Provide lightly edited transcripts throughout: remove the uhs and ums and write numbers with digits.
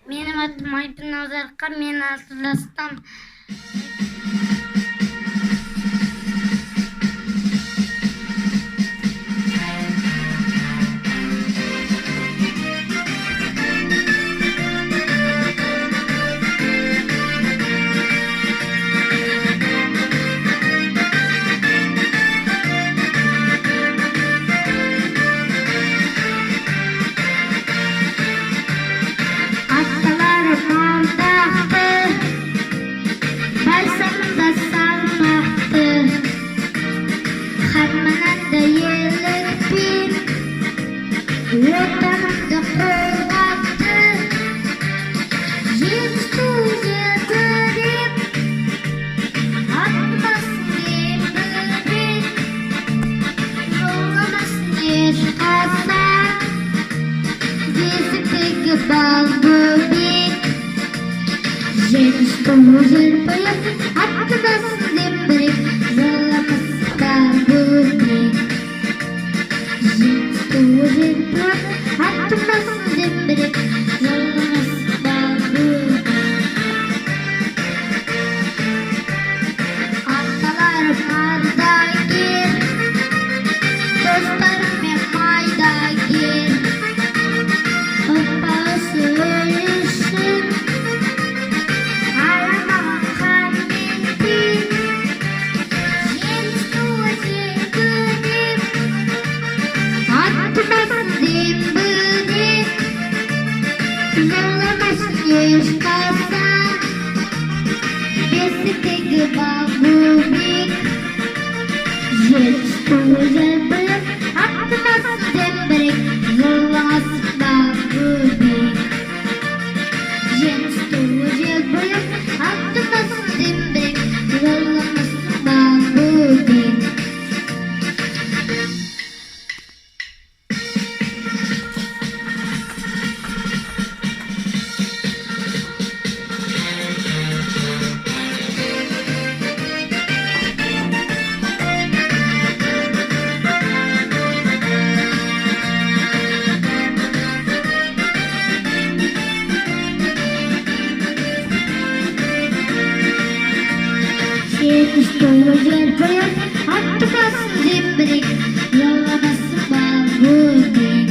Менің атым Айдын Назархан, мен 6 жастамын. Отанымды қорғапты, жетісті желбіреп, атпасын ембірек, жоламасын ешқашан, бесіктегі бал бөбек. Жетісті желбіреп, атпасын ембірек, жоламасын бал бөбек. Atmasın zemberek, yollamasın bal Atalarım ardagir, dostlarım hep maydagir. Babası ölürsün, aramam kalbimdi. Yeni suacı gönlüm, atmasın zemberek, yollamasın ешқашан, бесіктегі бал бөбек. Жетісті желбіреп, атмасын зембірек, жоламасын бал бөбек. Жетісті желбіреп, атмасын зембірек, жоламасын бал бөбек. Жетісті желбіреп, атмасын зембірек, жоламасын бал бөбек.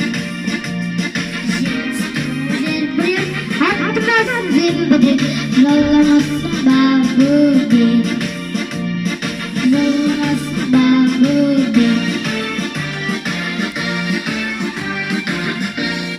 Жетісті желбіреп, атмасын зембірек, жоламасын бал бөбек. Жоламасын бал бөбек.